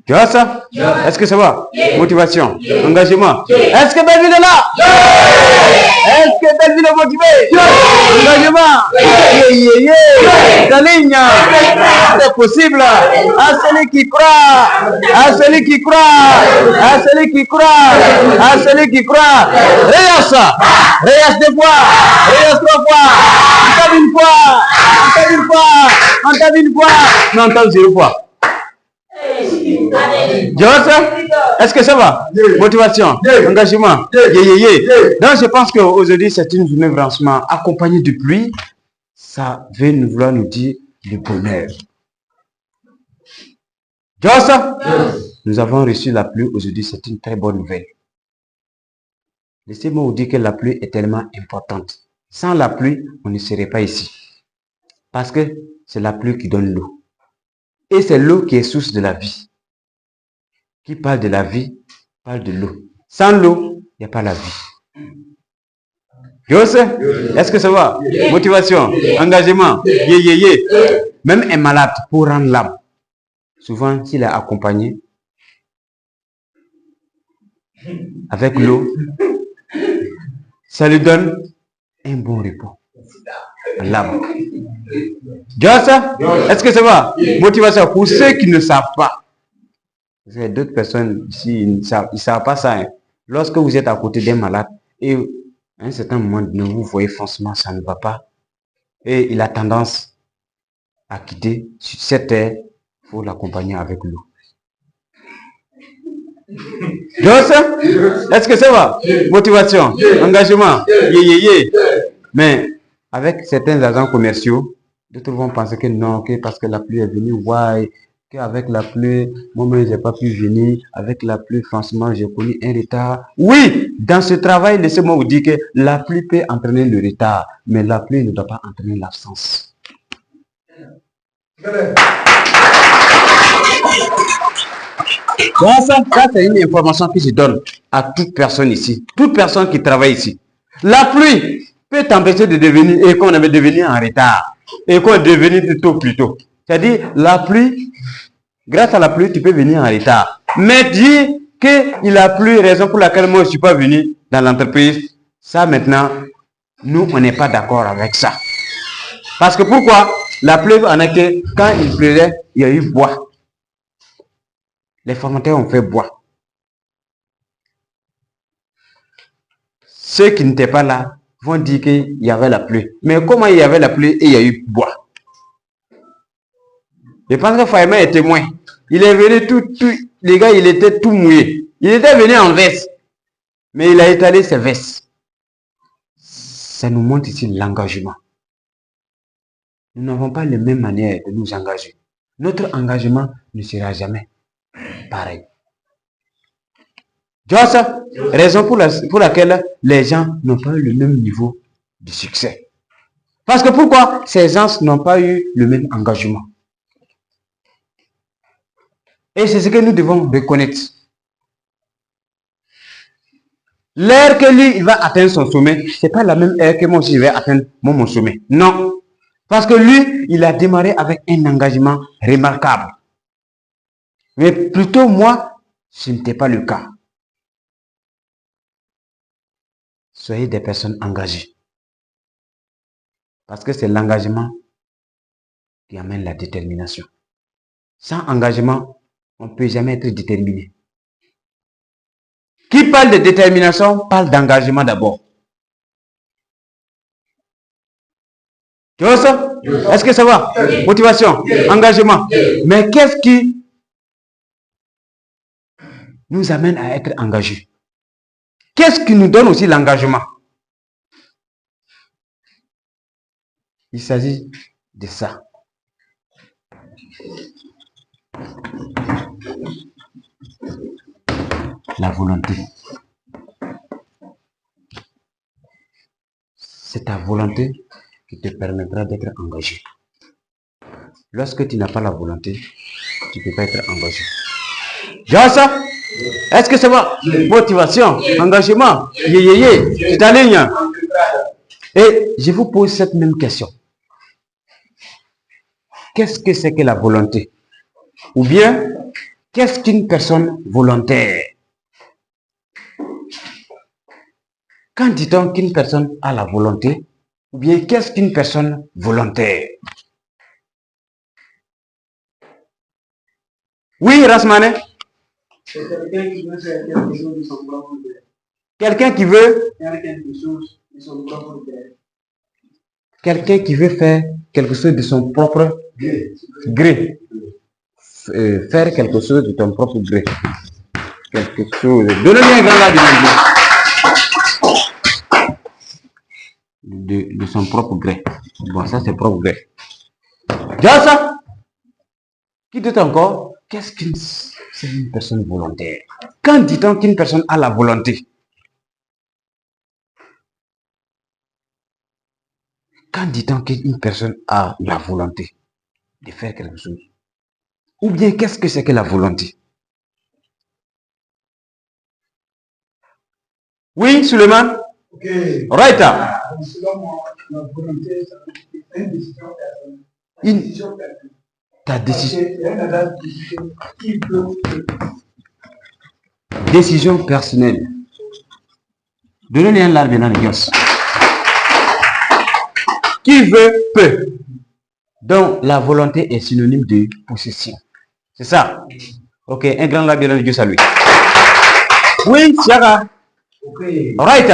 Tu vois ça? Est-ce que ça va? Motivation, engagement. Est-ce que Belleville est là? Est-ce que Belleville est motivé? Engagement. Ta ligne. C'est possible. À celui qui croit. À celui qui croit. À celui qui croit. À celui qui croit. Reyes. Reyes deux fois. Reyes trois fois. Encore une fois. Encore une fois. Encore une fois. Non, encore 0 fois. Est-ce que ça va? Motivation, engagement, Donc je pense qu'aujourd'hui c'est une journée vraiment accompagnée de pluie. Ça veut nous vouloir nous dire le bonheur. Nous avons reçu la pluie aujourd'hui, c'est une très bonne nouvelle. Laissez-moi vous dire que la pluie est tellement importante. Sans la pluie, on ne serait pas ici. Parce que c'est la pluie qui donne l'eau. Et c'est l'eau qui est source de la vie. Qui parle de la vie, parle de l'eau. Sans l'eau, il n'y a pas la vie. Est-ce que ça va? Motivation, engagement, Même un malade, pour rendre l'âme, souvent, s'il est accompagné avec l'eau, ça lui donne un bon repos. L'âme. Est-ce que ça va? Motivation, pour ceux qui ne savent pas. D'autres personnes ici, ils ne savent pas ça. Lorsque vous êtes à côté d'un malade et à un certain moment donné, vous voyez forcément ça ne va pas et il a tendance à quitter sur cette terre, il faut l'accompagner avec l'eau. Est-ce que ça va? Motivation, engagement, Mais avec certains agents commerciaux, d'autres vont penser que non, que parce que la pluie est venue, qu'avec la pluie, moi-même, je n'ai pas pu venir. Avec la pluie, franchement, j'ai connu un retard. Oui, dans ce travail, laissez-moi vous dire que la pluie peut entraîner le retard, mais la pluie ne doit pas entraîner l'absence. Ça c'est une information que je donne à toute personne ici, toute personne qui travaille ici. La pluie peut t'empêcher de devenir, et qu'on avait devenu en retard, et qu'on est devenu plus tôt. C'est-à-dire, la pluie, grâce à la pluie, tu peux venir en retard. Mais dire qu'il a plu, raison pour laquelle moi je ne suis pas venu dans l'entreprise, ça maintenant, nous, on n'est pas d'accord avec ça. Parce que pourquoi? La pluie en est que quand il pleuvait, il y a eu bois. Les formateurs ont fait bois. Ceux qui n'étaient pas là vont dire qu'il y avait la pluie. Mais comment il y avait la pluie et il y a eu bois? Je pense que Fayma est témoin. Il est venu les gars, il était tout mouillé. Il était venu en veste. Mais il a étalé ses vestes. Ça nous montre ici l'engagement. Nous n'avons pas la même manière de nous engager. Notre engagement ne sera jamais pareil. Tu vois ça? Raison pour laquelle les gens n'ont pas eu le même niveau de succès. Parce que pourquoi? Ces gens n'ont pas eu le même engagement. Et c'est ce que nous devons reconnaître. L'heure que lui, il va atteindre son sommet, ce n'est pas la même heure que moi aussi je vais atteindre mon sommet. Non. Parce que lui, il a démarré avec un engagement remarquable. Mais plutôt moi, ce n'était pas le cas. Soyez des personnes engagées. Parce que c'est l'engagement qui amène la détermination. Sans engagement, on ne peut jamais être déterminé. Qui parle de détermination, parle d'engagement d'abord. Tu vois ça? Est-ce que ça va? Motivation, engagement. Mais qu'est-ce qui nous amène à être engagés? Qu'est-ce qui nous donne aussi l'engagement? Il s'agit de ça. La volonté. C'est ta volonté qui te permettra d'être engagé. Lorsque tu n'as pas la volonté, tu ne peux pas être engagé. Genre ça? Est-ce que ça va? Motivation, engagement, c'est ta ligne. Et je vous pose cette même question. Qu'est-ce que c'est que la volonté? Ou bien, qu'est-ce qu'une personne volontaire? Quand dit-on qu'une personne a la volonté? Ou bien qu'est-ce qu'une personne volontaire? Oui, Rasmane? C'est quelqu'un qui veut faire quelque chose de son propre gré. Quelqu'un qui veut Faire quelque chose de son propre gré. Quelqu'un qui veut faire quelque chose de son propre gré. Faire quelque chose de ton propre gré. Quelque chose. Donnez-lui un grand là de son propre gré. Bon, ça c'est propre gré. Déjà ça? Qui dit encore? Qu'est-ce qu'une c'est une personne volontaire? Quand dit-on qu'une personne a la volonté? Quand dit-on qu'une personne a la volonté de faire quelque chose? Ou bien qu'est-ce que c'est que la volonté? Oui, Suleiman? Ok. Right. Selon moi, la volonté, c'est une décision personnelle. Une décision personnelle. Ta décision. Il y a une adage qui peut. Décision personnelle. Donnez-lui un large dans les gosses. Qui veut, peut. Donc, la volonté est synonyme de possession. C'est ça? Ok, un grand large dans les gosses à lui. Oui, Tiara. Ok. Right.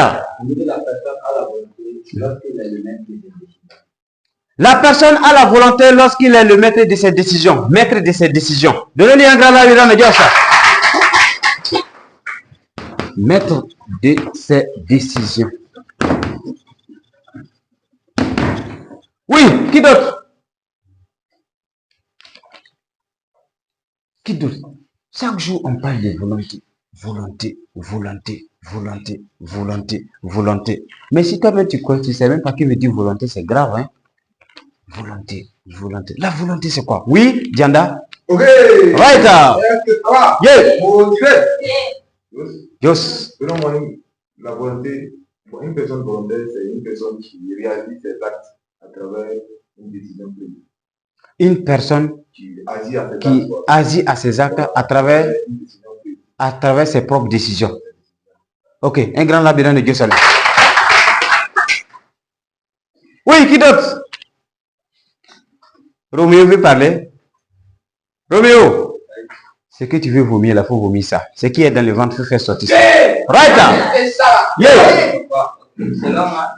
La personne a la volonté lorsqu'il est le maître de ses décisions. Maître de ses décisions. Donnez-lui un grand large dans les gosses. Maître de ses décisions. Oui, qui d'autre? Qui d'autre? Chaque jour, on parle de volonté. Volonté, volonté, volonté, volonté, volonté. Mais si toi-même tu ne sais même pas qui veut dire volonté, c'est grave, hein? Volonté, volonté. La volonté, c'est quoi? Oui, Dianda? Ok. Right. Yeah. Yes. Selon moi, la volonté, une personne volontaire, c'est une personne qui réalise ses actes à travers une décision prise. Une personne qui agit à ses actes à travers ses propres décisions. Ok, un grand labyrinthe de Dieu salut. Oui, qui d'autre? Roméo veut parler. Roméo, ce que tu veux vomir, il faut vomir ça. Ce qui est dans le ventre, il faut faire sortir ça. Right? C'est ça. Yeah. Selon moi,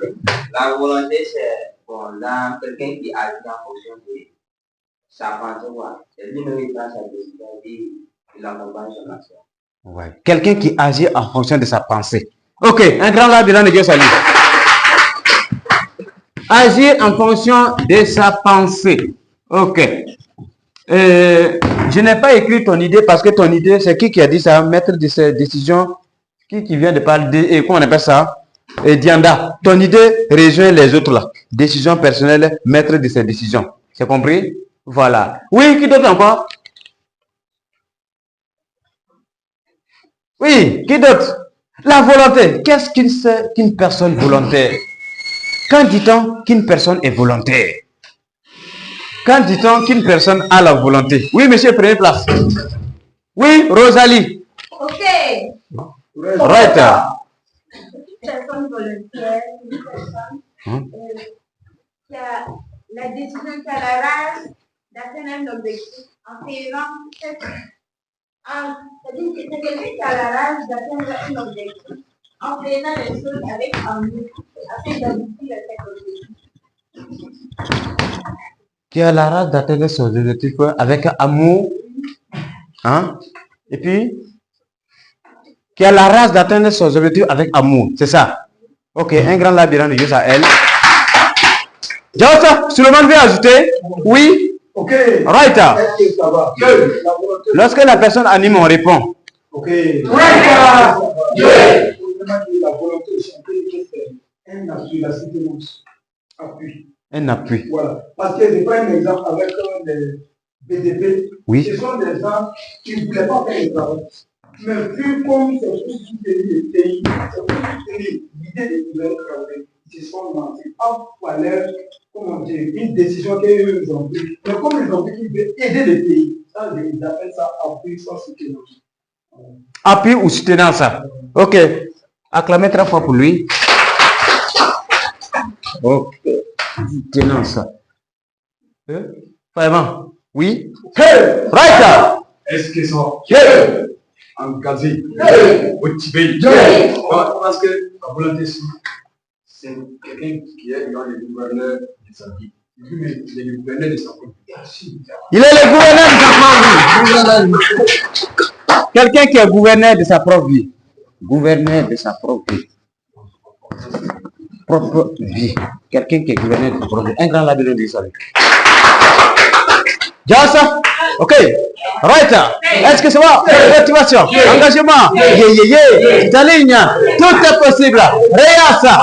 la volonté, c'est bon, quelqu'un qui agit en fonction de sa pensée. C'est lui-même qui prend sa décision et il accompagne son action. Ouais. Quelqu'un qui agit en fonction de sa pensée. Ok, un grand labyrinthe de Dieu salut. Agir en fonction de sa pensée. Ok. Je n'ai pas écrit ton idée parce que ton idée, c'est qui a dit ça? Maître de ses décisions. Qui vient de parler et comment on appelle ça? Dianda. Ton idée rejoint les autres là. Décision personnelle, maître de ses décisions. C'est compris? Voilà. Oui, qui d'autre encore? Oui, qui d'autre? La volonté. Qu'est-ce qu'une personne volontaire? Quand dit-on qu'une personne est volontaire? Quand dit-on qu'une personne a la volonté? Oui, monsieur, prenez place. Oui, Rosalie. Ok. Right. Une personne volontaire, une personne qui a la décision, qui a la rage d'atteindre un objectif en faisant c'est-à-dire que c'est quelqu'un qui a la rage d'atteindre un objectif en faisant les choses avec amour afin d'aboutir à cet objectif. Qui a la rage d'atteindre son objectif avec amour. Hein? Et puis, qui a la rage d'atteindre son objectif avec amour. C'est ça? Ok, un grand labyrinthe de Dieu à elle. Joseph, Suleiman veut ajouter? Oui? Ok. Right. Est-ce que ça va? Lorsque la personne anime, on répond. Ok. Right. La volonté de chanter, c'est un appui, la soutenance. Appui. Un appui. Voilà. Parce que je prends un exemple avec les BDP. Oui. Ce sont des gens qui ne voulaient pas faire le travail. Mais vu comme c'est pour soutenir le pays, c'est pour soutenir l'idée de pouvoir travailler, ils se sont lancés à l'air, comment dire, une décision qu'ils ont prise. Mais comme ils ont dit qu'ils veulent aider le pays, Ça, ils appellent ça appui sans soutenance. Appui ou soutenance. Ok. Acclamez 3 fois pour lui. Ok. Soutenance. Vraiment. Oui. Hey! Right. Est-ce que ça? Hey. Engagé. Motivé. Parce que la volonté, c'est quelqu'un qui est dans le gouverneur de sa vie. Le gouverneur de sa vie. Il est le gouverneur de sa propre vie. Quelqu'un qui est gouverneur de sa propre vie. Gouverneur de sa propre vie. Propre vie. Quelqu'un qui est gouverneur de sa propre vie. Un grand labyrinthe de sa vie. Jassa? Ok. Right. Est-ce que ça va? Motivation. Engagement. C'est ta ligne. Tout est possible. Réassa.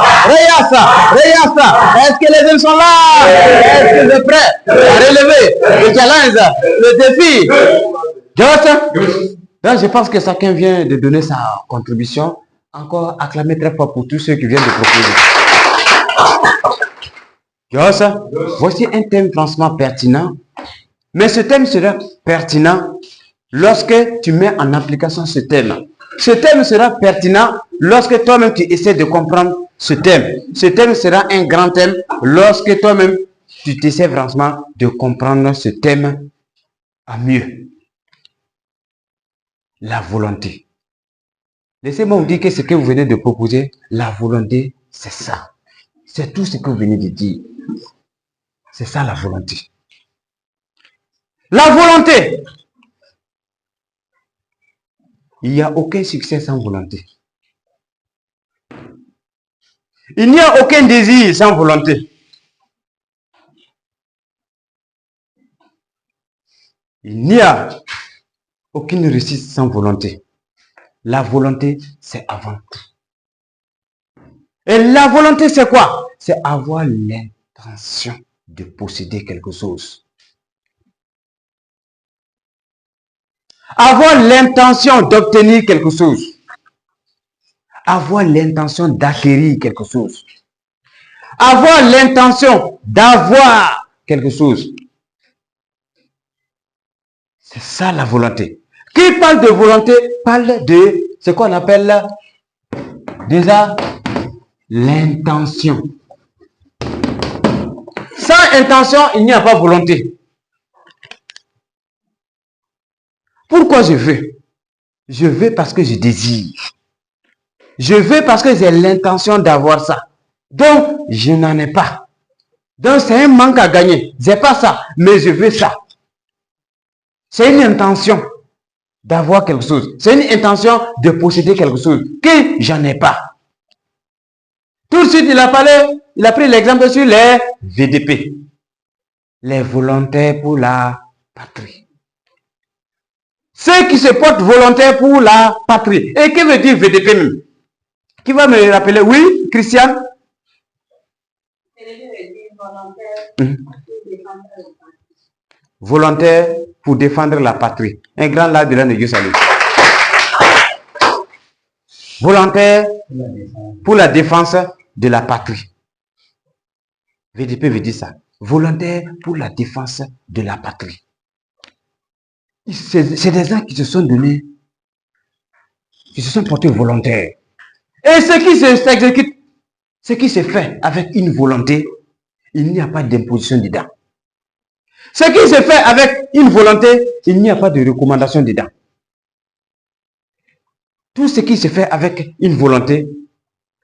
Est-ce que les hommes sont là? Est-ce que vous êtes prêts à relever le challenge, le défi? Jassa? Là, je pense que chacun vient de donner sa contribution. Encore acclamer très fort pour tous ceux qui viennent de proposer. Jassa? Voici un thème franchement pertinent. Mais ce thème sera pertinent lorsque tu mets en application ce thème. Ce thème sera pertinent lorsque toi-même tu essaies de comprendre ce thème. Ce thème sera un grand thème lorsque toi-même tu essaies franchement de comprendre ce thème à mieux. La volonté. Laissez-moi vous dire que ce que vous venez de proposer, la volonté, c'est ça. C'est tout ce que vous venez de dire. C'est ça la volonté. La volonté. Il n'y a aucun succès sans volonté. Il n'y a aucun désir sans volonté. Il n'y a aucune réussite sans volonté. La volonté, c'est avant tout. Et la volonté, c'est quoi? C'est avoir l'intention de posséder quelque chose. Avoir l'intention d'obtenir quelque chose. Avoir l'intention d'acquérir quelque chose. Avoir l'intention d'avoir quelque chose. C'est ça la volonté. Qui parle de volonté parle de ce qu'on appelle déjà l'intention. Sans intention, il n'y a pas volonté. Pourquoi je veux? Je veux parce que je désire. Je veux parce que j'ai l'intention d'avoir ça. Donc, je n'en ai pas. Donc, c'est un manque à gagner. Je n'ai pas ça, mais je veux ça. C'est une intention d'avoir quelque chose. C'est une intention de posséder quelque chose que j'en ai pas. Tout de suite, il a pris l'exemple sur les VDP. Les volontaires pour la patrie. Ceux qui se portent volontaires pour la patrie. Et que veut dire VDP même? Qui va me rappeler? Oui, Christiane? Volontaire pour défendre la patrie. Un grand large de Dieu salut. Volontaire pour la défense de la patrie. VDP veut dire ça. Volontaire pour la défense de la patrie. C'est des gens qui se sont donnés, qui se sont portés volontaires. Et ce qui s'exécute, ce qui se fait avec une volonté, il n'y a pas d'imposition dedans. Ce qui se fait avec une volonté, il n'y a pas de recommandation dedans. Tout ce qui se fait avec une volonté,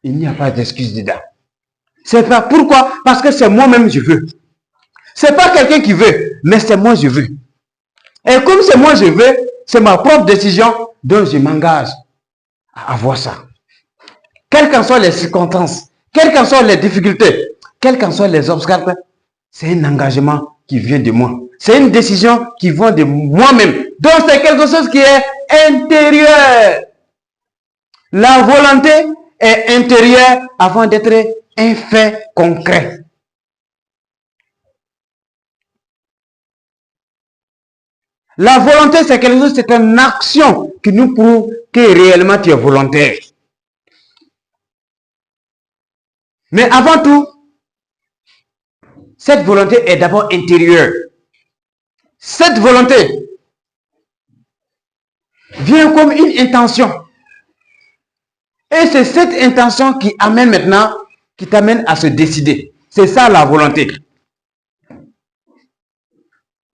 il n'y a pas d'excuse dedans. C'est pas pourquoi? Parce que c'est moi-même je veux. C'est pas quelqu'un qui veut, mais c'est moi je veux. Et comme c'est moi je veux, c'est ma propre décision, donc je m'engage à avoir ça. Quelles qu'en soient les circonstances, quelles qu'en soient les difficultés, quels qu'en soient les obstacles, c'est un engagement qui vient de moi. C'est une décision qui vient de moi-même. Donc c'est quelque chose qui est intérieur. La volonté est intérieure avant d'être un fait concret. La volonté, c'est quelque chose, c'est une action qui nous prouve que réellement tu es volontaire. Mais avant tout, cette volonté est d'abord intérieure. Cette volonté vient comme une intention. Et c'est cette intention qui amène maintenant, qui t'amène à se décider. C'est ça la volonté.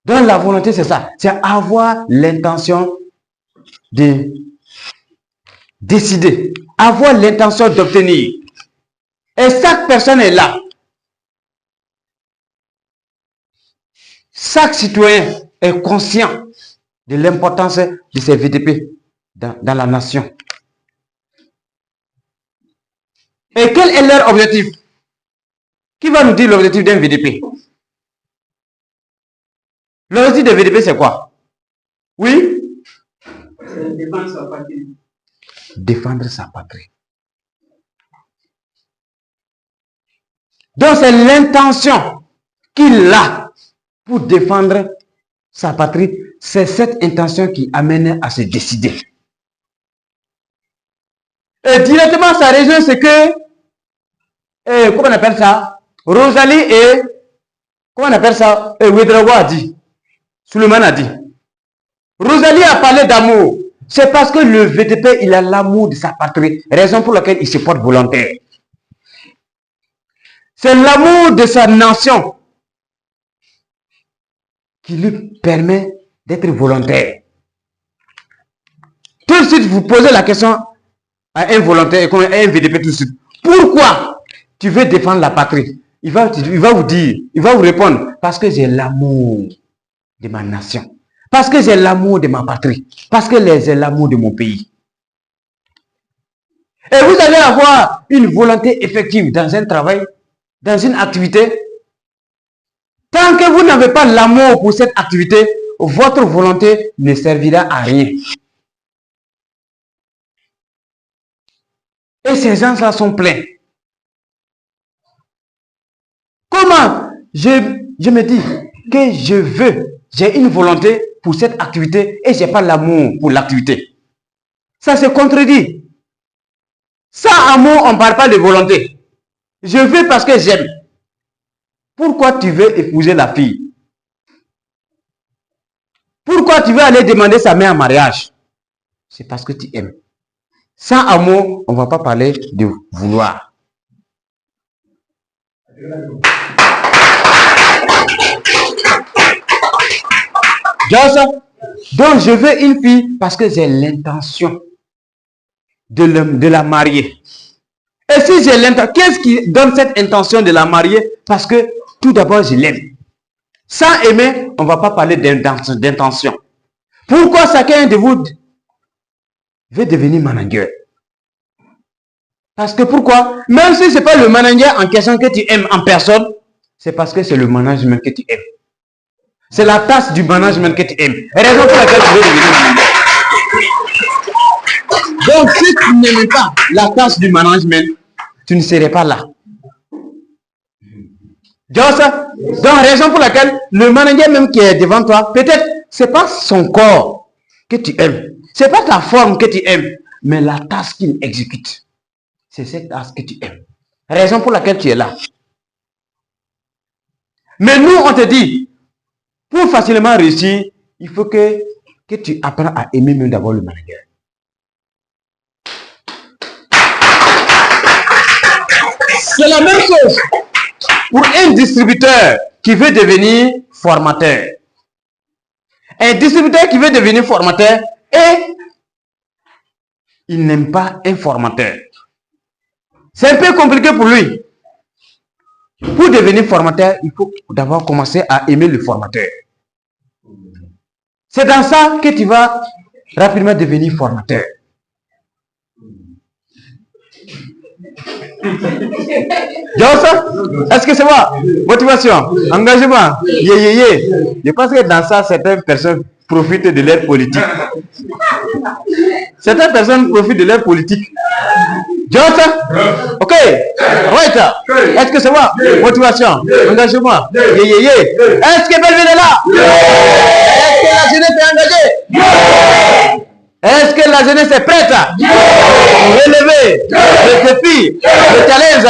Donc la volonté, c'est ça. C'est avoir l'intention de décider. Avoir l'intention d'obtenir. Et chaque personne est là. Chaque citoyen est conscient de l'importance de ces VDP dans la nation. Et quel est leur objectif? Qui va nous dire l'objectif d'un VDP? L'objectif des VDP, c'est quoi? Oui? Défendre sa patrie. Défendre sa patrie. Donc, c'est l'intention qu'il a pour défendre sa patrie. C'est cette intention qui amène à se décider. Et directement, sa raison, c'est que, comment on appelle ça? Rosalie et, comment on appelle ça? Ouedraogo a dit. Suleiman a dit. Rosalie a parlé d'amour. C'est parce que le VDP, il a l'amour de sa patrie. Raison pour laquelle il se porte volontaire. C'est l'amour de sa nation qui lui permet d'être volontaire. Tout de suite, vous posez la question à un volontaire, à un VDP tout de suite. Pourquoi tu veux défendre la patrie? Il va vous dire, il va vous répondre, parce que j'ai l'amour de ma nation. Parce que j'ai l'amour de ma patrie. Parce que j'ai l'amour de mon pays. Et vous allez avoir une volonté effective dans un travail, dans une activité. Tant que vous n'avez pas l'amour pour cette activité, votre volonté ne servira à rien. Et ces gens-là sont pleins. Comment je me dis que j'ai une volonté pour cette activité et je n'ai pas l'amour pour l'activité? Ça se contredit. Sans amour, on ne parle pas de volonté. Je veux parce que j'aime. Pourquoi tu veux épouser la fille? Pourquoi tu veux aller demander sa main en mariage? C'est parce que tu aimes. Sans amour, on ne va pas parler de vouloir. Donc, je veux une fille parce que j'ai l'intention de la marier. Et si j'ai l'intention, qu'est-ce qui donne cette intention de la marier? Parce que tout d'abord, je l'aime. Sans aimer, on ne va pas parler d'intention. Pourquoi chacun de vous veut devenir manager? Parce que pourquoi? Même si ce n'est pas le manager en question que tu aimes en personne, c'est parce que c'est le management que tu aimes. C'est la tâche du management que tu aimes. Raison pour laquelle tu veux devenir manager. Donc, si tu n'aimes pas la tâche du management, tu ne serais pas là. Donc, raison pour laquelle le manager même qui est devant toi, peut-être, ce n'est pas son corps que tu aimes. Ce n'est pas ta forme que tu aimes, mais la tâche qu'il exécute. C'est cette tâche que tu aimes. Raison pour laquelle tu es là. Mais nous, on te dit, pour facilement réussir, il faut que tu apprennes à aimer même d'abord le manager. C'est la même chose pour un distributeur qui veut devenir formateur. Un distributeur qui veut devenir formateur et il n'aime pas un formateur. C'est un peu compliqué pour lui. Pour devenir formateur, il faut d'abord commencer à aimer le formateur. C'est dans ça que tu vas rapidement devenir formateur. Est-ce que c'est moi? Motivation, engagement, Je pense que dans ça, certaines personnes profitent de leur politique. Certaines personnes profitent de leur politique. Ok. Right. Est-ce que c'est moi? Motivation, engagement, Est-ce que Belleville est là? Est-ce que la jeunesse est engagée? Est-ce que la jeunesse est prête? Relever le défi, le challenge.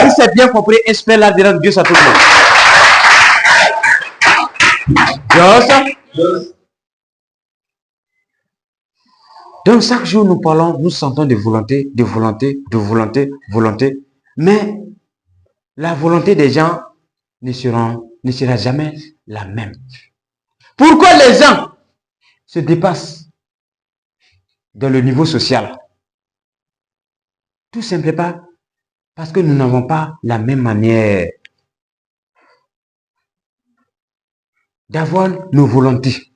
Si c'est bien compris, espère la grâce de Dieu à tout le monde. Donc chaque jour nous parlons, nous sentons de volonté, de volonté, de volonté, volonté. Mais la volonté des gens ne sera jamais la même. Pourquoi les gens se dépassent dans le niveau social? Tout simplement parce que nous n'avons pas la même manière d'avoir nos volontés.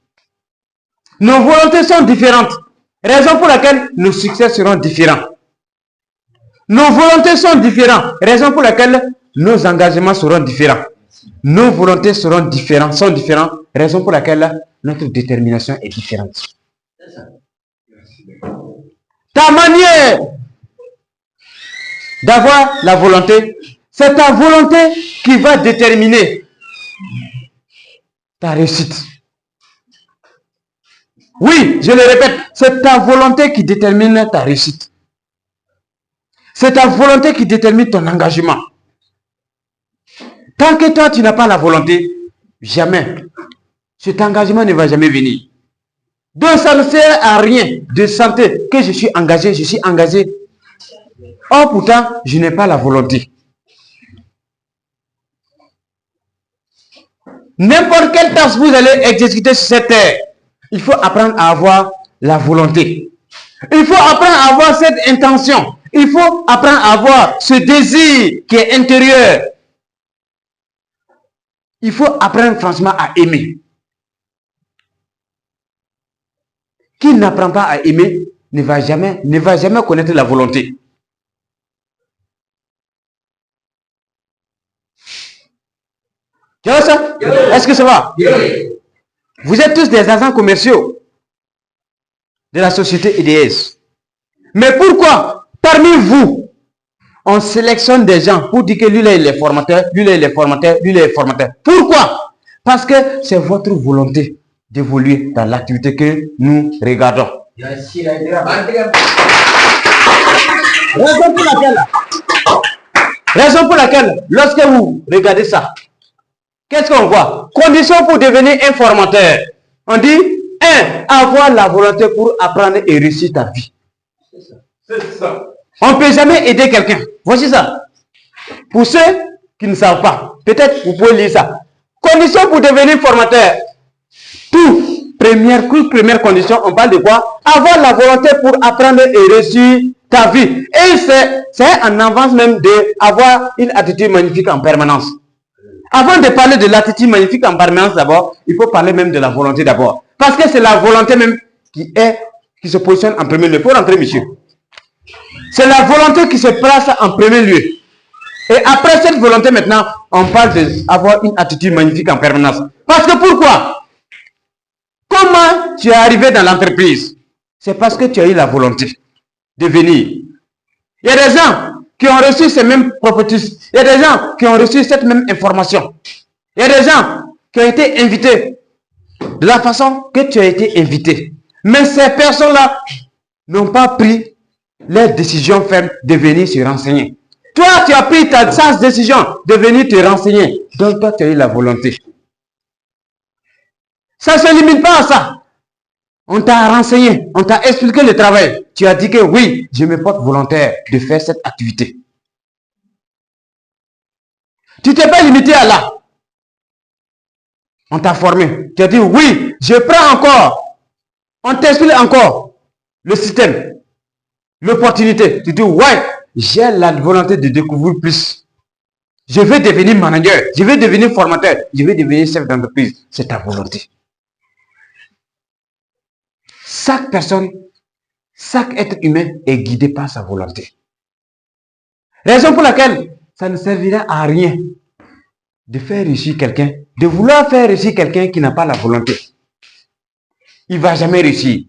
Nos volontés sont différentes. Raison pour laquelle nos succès seront différents. Nos volontés sont différentes. Raison pour laquelle nos engagements seront différents. Nos volontés seront différentes, sont différentes. Raison pour laquelle notre détermination est différente. Ta manière d'avoir la volonté, c'est ta volonté qui va déterminer ta réussite. Oui, je le répète, c'est ta volonté qui détermine ta réussite. C'est ta volonté qui détermine ton engagement. Tant que toi, tu n'as pas la volonté, jamais. Cet engagement ne va jamais venir. Donc, ça ne sert à rien de sentir que je suis engagé, je suis engagé. Or, pourtant, je n'ai pas la volonté. N'importe quelle tâche vous allez exécuter sur cette terre, il faut apprendre à avoir la volonté. Il faut apprendre à avoir cette intention. Il faut apprendre à avoir ce désir qui est intérieur. Il faut apprendre franchement à aimer. Qui n'apprend pas à aimer ne va jamais connaître la volonté. Tu vois ça? Est-ce que ça va? Vous êtes tous des agents commerciaux de la société EDS. Mais pourquoi, parmi vous, on sélectionne des gens pour dire que lui là il est formateur, lui là il est formateur, lui là il est formateur? Pourquoi? Parce que c'est votre volonté d'évoluer dans l'activité que nous regardons. Raison pour laquelle, lorsque vous regardez ça, qu'est-ce qu'on voit? Conditions pour devenir un formateur. On dit, 1. Avoir la volonté pour apprendre et réussir ta vie. C'est ça. On ne peut jamais aider quelqu'un. Voici ça. Pour ceux qui ne savent pas, peut-être vous pouvez lire ça. Conditions pour devenir formateur. Première condition, on parle de quoi? Avoir la volonté pour apprendre et réussir ta vie. Et c'est en avance même d'avoir une attitude magnifique en permanence. Avant de parler de l'attitude magnifique en permanence d'abord, il faut parler même de la volonté d'abord. Parce que c'est la volonté même qui se positionne en premier lieu. Pour rentrer, monsieur. C'est la volonté qui se place en premier lieu. Et après cette volonté maintenant, on parle d'avoir une attitude magnifique en permanence. Parce que pourquoi? Comment tu es arrivé dans l'entreprise? C'est parce que tu as eu la volonté de venir. Il y a des gens qui ont reçu ces mêmes propositions. Il y a des gens qui ont reçu cette même information. Il y a des gens qui ont été invités de la façon que tu as été invité. Mais ces personnes-là n'ont pas pris leur décision ferme de venir se renseigner. Toi, tu as pris ta décision de venir te renseigner. Donc, toi, tu as eu la volonté. Ça ne se limite pas à ça. On t'a renseigné, on t'a expliqué le travail. Tu as dit que oui, je me porte volontaire de faire cette activité. Tu t'es pas limité à là. On t'a formé. Tu as dit oui, je prends encore. On t'explique encore le système, l'opportunité. Tu dis ouais, j'ai la volonté de découvrir plus. Je vais devenir manager, je vais devenir formateur, je vais devenir chef d'entreprise. C'est ta volonté. Chaque personne, chaque être humain est guidé par sa volonté. Raison pour laquelle ça ne servira à rien de faire réussir quelqu'un, de vouloir faire réussir quelqu'un qui n'a pas la volonté. Il ne va jamais réussir.